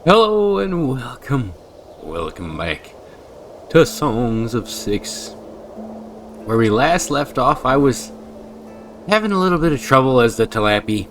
Hello and welcome back to Songs of Six. Where we last left off, I was having a little bit of trouble as the Tilapia.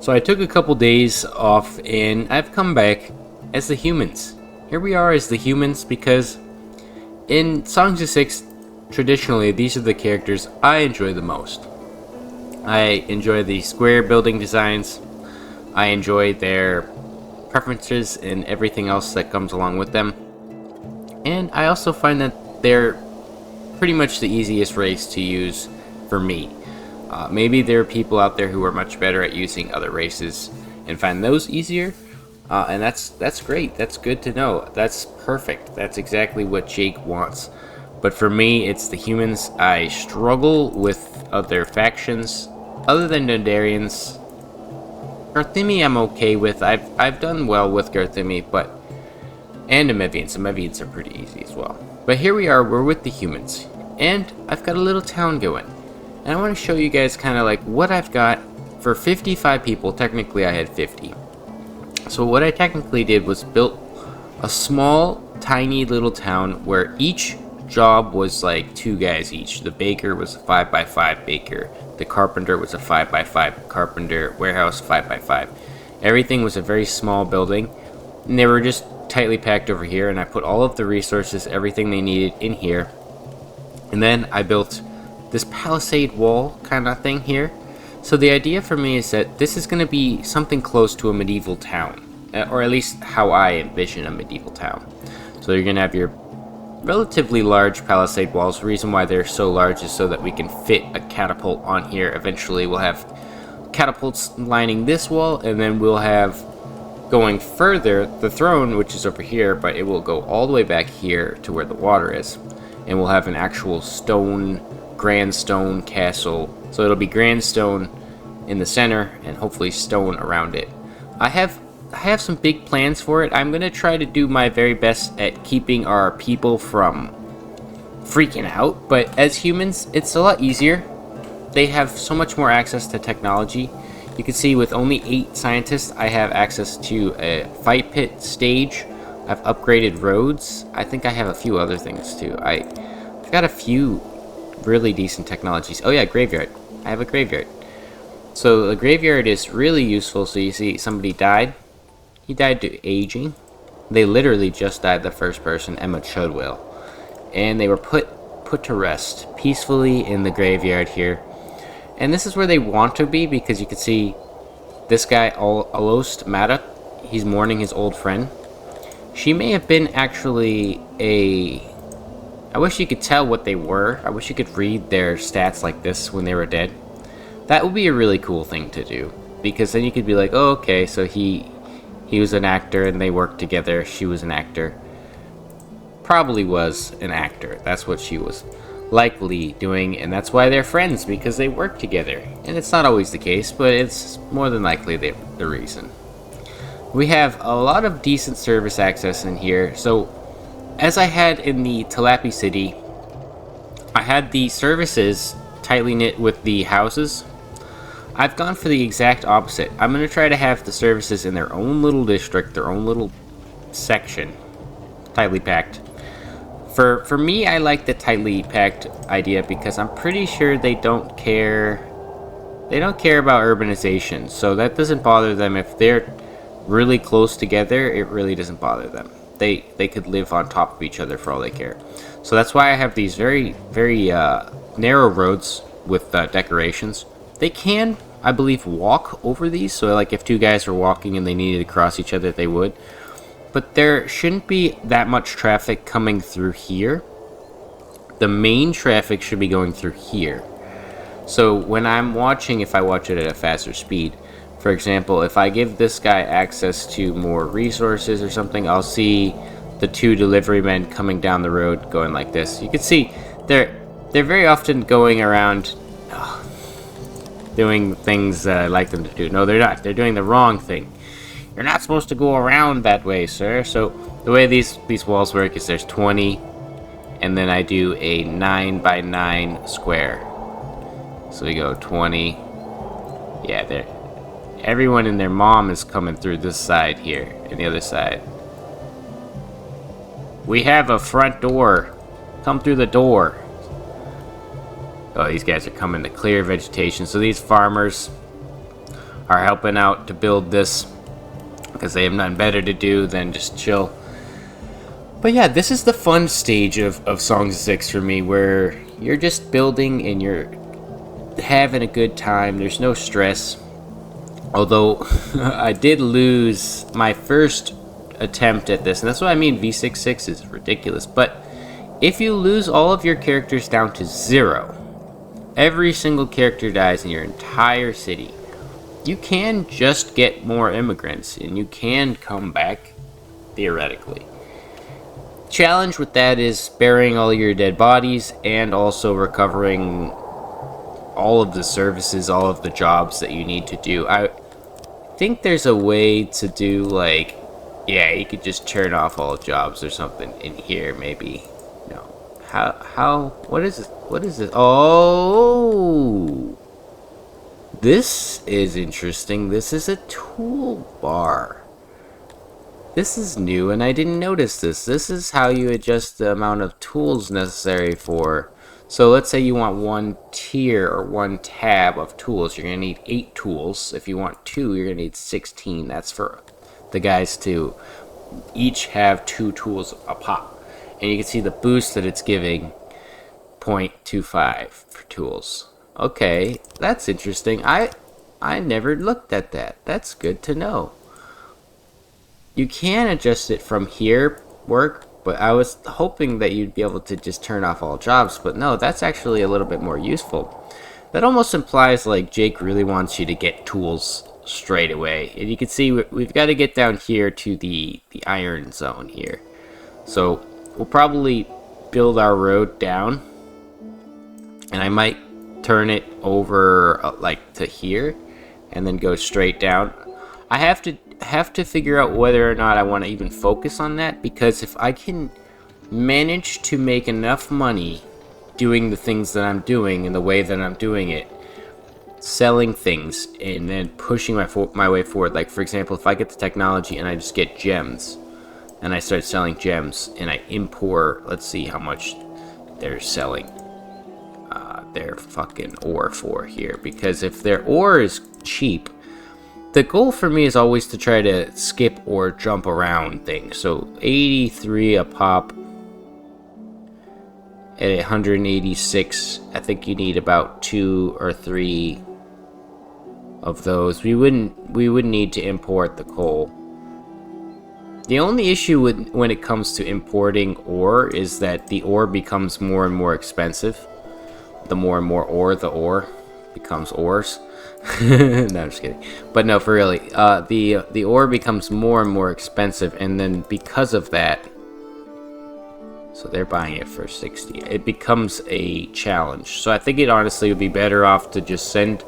So I took a couple days off and I've come back as the humans. Here we are as the humans because in Songs of Six, traditionally, these are the characters I enjoy the most. I enjoy the square building designs. I enjoy their preferences and everything else that comes along with them. And I also find that they're pretty much the easiest race to use for me. Maybe there are people out there who are much better at using other races and find those easier. And that's great. That's good to know. That's perfect. That's exactly what Jake wants. But for me, it's the humans. I struggle with other factions other than Dundarians. Garthimi I'm okay with. I've done well with Garthimi, and Emevians. Emevians are pretty easy as well. But here we are, we're with the humans. And I've got a little town going. And I want to show you guys kind of like what I've got for 55 people. Technically I had 50. So what I technically did was built a small, tiny little town where each job was like 2 guys each. The baker was a 5x5 baker. The carpenter was a 5x5 carpenter. Warehouse 5x5. Everything was a very small building, and they were just tightly packed over here. And I put all of the resources, everything they needed, in here. And then I built this palisade wall kind of thing here. So the idea for me is that this is going to be something close to a medieval town, or at least how I envision a medieval town. So you're going to have your relatively large palisade walls. The reason why they're so large is so that we can fit a catapult on here. Eventually we'll have catapults lining this wall, and then we'll have, going further, the throne, which is over here, but it will go all the way back here to where the water is. And we'll have an actual stone, grand stone castle. So it'll be grand stone in the center and hopefully stone around it. I have some big plans for it. I'm going to try to do my very best at keeping our people from freaking out, but as humans, it's a lot easier. They have so much more access to technology. You can see with only 8 scientists, I have access to a fight pit stage. I've upgraded roads. I think I have a few other things too. I've got a few really decent technologies. Oh yeah, graveyard. I have a graveyard. So the graveyard is really useful. So you see somebody died. He died to aging. They literally just died, the first person, Emma Chudwell. And they were put to rest peacefully in the graveyard here. And this is where they want to be, because you can see this guy, Alost Maddock, he's mourning his old friend. She may have been actually I wish you could tell what they were. I wish you could read their stats like this when they were dead. That would be a really cool thing to do, because then you could be like, oh, okay, so he was an actor and they worked together. She was an actor. Probably was an actor. That's what she was likely doing, and that's why they're friends, because they work together. And it's not always the case, but it's more than likely the reason. We have a lot of decent service access in here. So as I had in the Tilapia City, I had the services tightly knit with the houses. I've gone for the exact opposite. I'm going to try to have the services in their own little district, their own little section, tightly packed. For me, I like the tightly packed idea because I'm pretty sure they don't care. They don't care about urbanization, so that doesn't bother them. If they're really close together, it really doesn't bother them. They could live on top of each other for all they care. So that's why I have these very narrow roads with decorations. They can I believe, walk over these. So, like, if two guys were walking and they needed to cross each other, they would. But there shouldn't be that much traffic coming through here. The main traffic should be going through here. So when I'm watching, if I watch it at a faster speed, for example, if I give this guy access to more resources or something, I'll see the two delivery men coming down the road going like this. You can see they're very often going around doing things that I like them to do. No, they're not. They're doing the wrong thing. You're not supposed to go around that way, sir. So the way these walls work is there's 20, and then I do a 9 by 9 square. So we go 20. Yeah, there. Everyone and their mom is coming through this side here, and the other side. We have a front door. Come through the door. Oh, these guys are coming to clear vegetation. So these farmers are helping out to build this because they have nothing better to do than just chill. But yeah, this is the fun stage of Songs of Six for me, where you're just building and you're having a good time. There's no stress. Although I did lose my first attempt at this, and that's what I mean. V.66 is ridiculous. But if you lose all of your characters down to 0, every single character dies in your entire city, you can just get more immigrants and you can come back theoretically. Challenge with that is burying all your dead bodies and also recovering all of the services, all of the jobs that you need to do. I think there's a way to do, like, yeah, you could just turn off all jobs or something in here, maybe. No. How, what is this? What is this? Oh! This is interesting. This is a toolbar. This is new, and I didn't notice this. This is how you adjust the amount of tools necessary for... So let's say you want one tier or one tab of tools. You're going to need 8 tools. If you want 2, you're going to need 16. That's for the guys to each have 2 tools a pop. And you can see the boost that it's giving, 0.25 for tools. Okay, that's interesting. I never looked at that. That's good to know. You can adjust it from here, but I was hoping that you'd be able to just turn off all jobs, but no, that's actually a little bit more useful. That almost implies like Jake really wants you to get tools straight away. And you can see we've got to get down here to the iron zone here. So we'll probably build our road down, and I might turn it over like to here and then go straight down. I have to figure out whether or not I want to even focus on that, because if I can manage to make enough money doing the things that I'm doing in the way that I'm doing it, selling things and then pushing my way forward, like for example, if I get the technology and I just get gems and I start selling gems and I import, let's see how much they're selling their fucking ore for here, because if their ore is cheap, the goal for me is always to try to skip or jump around things. So 83 a pop at 186. I think you need about 2 or 3 of those. We wouldn't need to import the coal. The only issue when it comes to importing ore is that the ore becomes more and more expensive. The more and more ore, the ore becomes ores. No, I'm just kidding. But no, for really, the ore becomes more and more expensive, and then because of that, so they're buying it for 60. It becomes a challenge. So I think it honestly would be better off to just send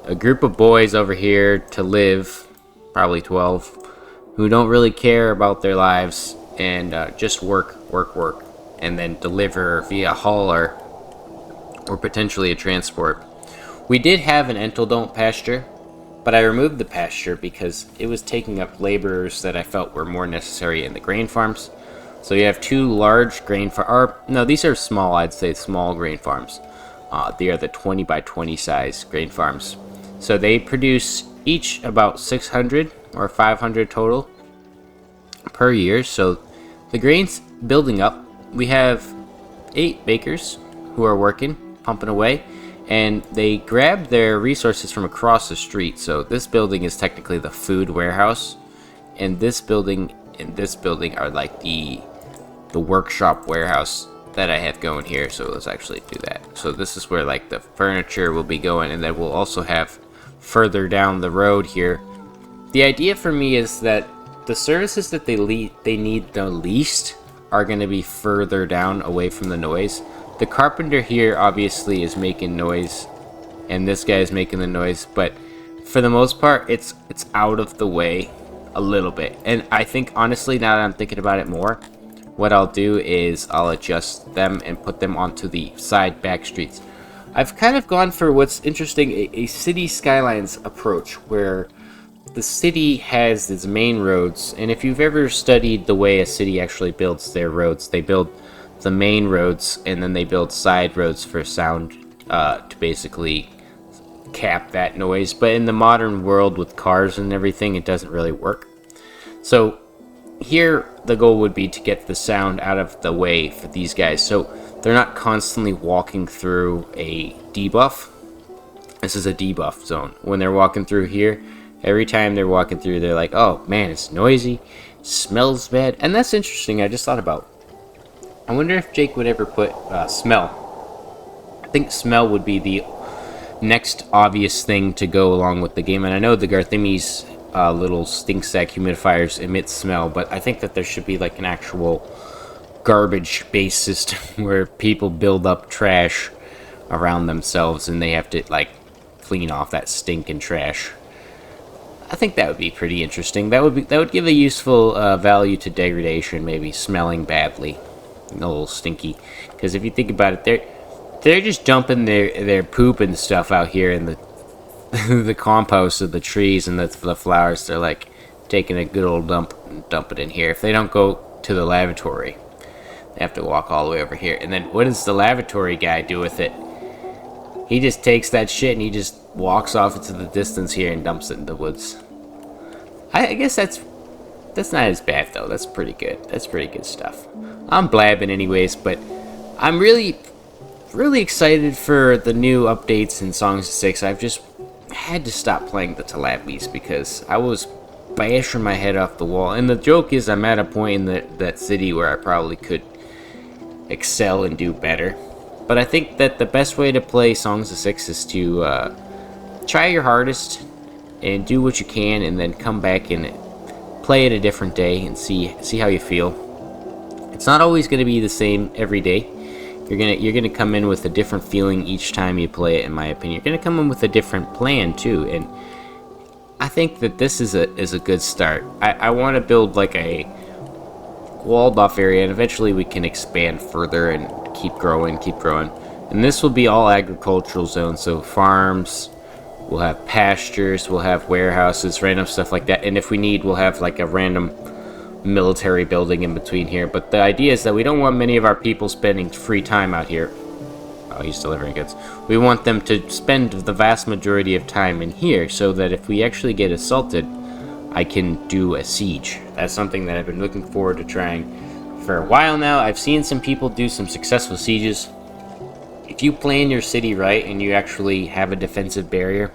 a group of boys over here to live, probably 12, who don't really care about their lives and just work, and then deliver via hauler or potentially a transport. We did have an Entledont pasture, but I removed the pasture because it was taking up laborers that I felt were more necessary in the grain farms. So you have 2 large grain farms. No, these are small, I'd say small grain farms. They are the 20 by 20 size grain farms. So they produce each about 600 or 500 total per year. So the grain's building up. We have 8 bakers who are working, pumping away. and they grab their resources from across the street. So this building is technically the food warehouse, and this building and this building are like the workshop warehouse that I have going here. So let's actually do that. So this is where like the furniture will be going, and then we'll also have further down the road here. The idea for me is that the services that they need the least are going to be further down away from the noise. The carpenter here obviously is making noise, and this guy is making the noise, but for the most part it's out of the way a little bit. And I think honestly, now that I'm thinking about it more, what I'll do is I'll adjust them and put them onto the side back streets. I've kind of gone for what's interesting, a city skylines approach, where the city has its main roads, and if you've ever studied the way a city actually builds their roads, they build the main roads and then they build side roads for sound to basically cap that noise. But in the modern world with cars and everything, it doesn't really work. So here the goal would be to get the sound out of the way for these guys, so they're not constantly walking through a debuff. This is a debuff zone. When they're walking through here, every time they're walking through, they're like, oh man, it's noisy, smells bad. And that's interesting. I just thought about, I wonder if Jake would ever put smell. I think smell would be the next obvious thing to go along with the game. And I know the Garthimi's little stink sack humidifiers emit smell, but I think that there should be like an actual garbage based system where people build up trash around themselves and they have to like clean off that stink and trash. I think that would be pretty interesting. That would give a useful value to degradation, maybe smelling badly, a little stinky. Because if you think about it, they're just dumping their poop and stuff out here in the the compost of the trees and the flowers. They're like taking a good old dump and dump it in here. If they don't go to the lavatory, they have to walk all the way over here. And then what does the lavatory guy do with it? He just takes that shit and he just walks off into the distance here and dumps it in the woods. I guess that's not as bad though. That's pretty good. That's pretty good stuff. I'm blabbing anyways, but I'm really excited for the new updates in Songs of 6. I've just had to stop playing the Talapis because I was bashing my head off the wall. And the joke is I'm at a point in that city where I probably could excel and do better. But I think that the best way to play Songs of 6 is to try your hardest and do what you can, and then come back and play it a different day and see how you feel. It's not always going to be the same every day. You're gonna come in with a different feeling each time you play it. In my opinion, you're gonna come in with a different plan too, and I think that this is a good start. I want to build like a walled off area, and eventually we can expand further and keep growing. And this will be all agricultural zones, so farms, we'll have pastures, we'll have warehouses, random stuff like that. And if we need, we'll have like a random military building in between here. But the idea is that we don't want many of our people spending free time out here. Oh, he's delivering goods. We want them to spend the vast majority of time in here, so that if we actually get assaulted, I can do a siege. That's something that I've been looking forward to trying for a while now. I've seen some people do some successful sieges. If you plan your city right and you actually have a defensive barrier,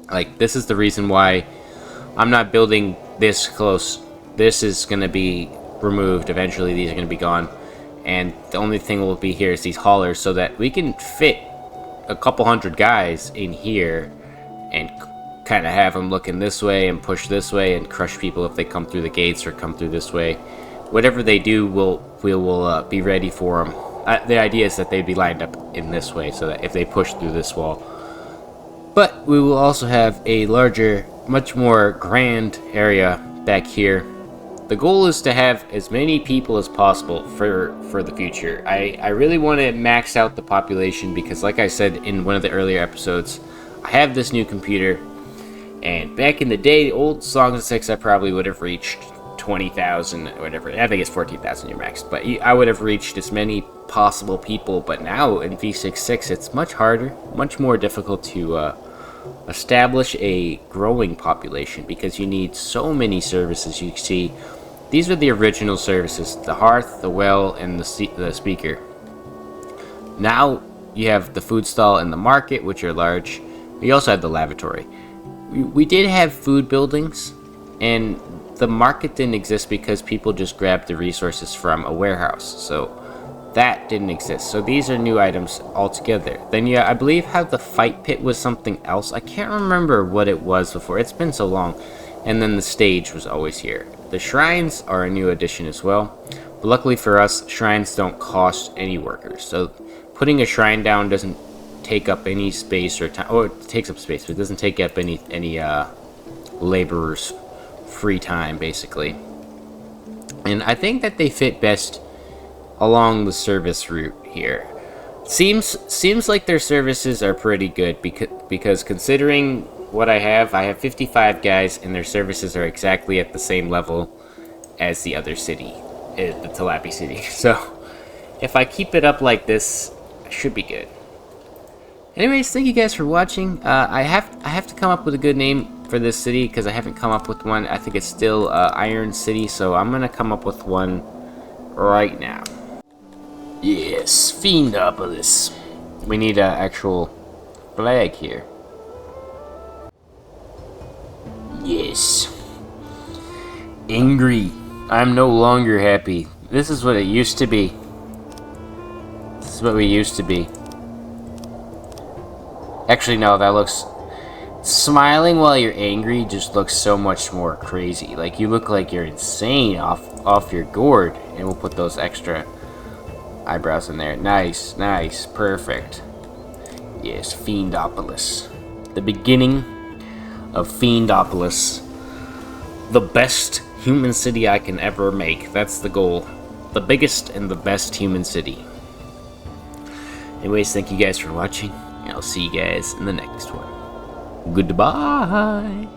like this is the reason why I'm not building this close. This is going to be removed eventually. These are going to be gone, and the only thing will be here is these haulers, so that we can fit a couple hundred guys in here and kind of have them looking this way and push this way and crush people if they come through the gates or come through this way. Whatever they do, we will be ready for them. The idea is that they'd be lined up in this way, so that if they push through this wall. But we will also have a larger, much more grand area back here. The goal is to have as many people as possible for the future. I really want to max out the population because, like I said in one of the earlier episodes, I have this new computer, and back in the day, old Songs of 6, I probably would have reached 20,000 or whatever. I think it's 14,000 your max, but I would have reached as many possible people. But now in V.66, it's much harder, much more difficult to establish a growing population because you need so many services. You see, these are the original services: the hearth, the well, and the speaker. Now you have the food stall and the market, which are large. You also have the lavatory. We did have food buildings, and the market didn't exist because people just grabbed the resources from a warehouse. So that didn't exist. So these are new items altogether. Then I believe how the fight pit was something else. I can't remember what it was before. It's been so long. And then the stage was always here. The shrines are a new addition as well. But luckily for us, shrines don't cost any workers. So putting a shrine down doesn't take up any space or time. Or it takes up space, but it doesn't take up any laborers' free time, basically. And I think that they fit best along the service route here. Seems like their services are pretty good because considering what I have 55 guys and their services are exactly at the same level as the other city, the Talapi city. So if I keep it up like this, I should be good. Anyways, thank you guys for watching. I have to come up with a good name for this city because I haven't come up with one. I think it's still Iron City, so I'm gonna come up with one right now. Yes, Fiendopolis. We need an actual flag here. Yes. Angry. I'm no longer happy. This is what it used to be. This is what we used to be. Actually, no, that looks... Smiling while you're angry just looks so much more crazy. Like, you look like you're insane off your gourd. And we'll put those extra eyebrows in there. Nice, nice, perfect. Yes, Fiendopolis. The beginning of Fiendopolis. The best human city I can ever make. That's the goal. The biggest and the best human city. Anyways, thank you guys for watching. And I'll see you guys in the next one. Goodbye.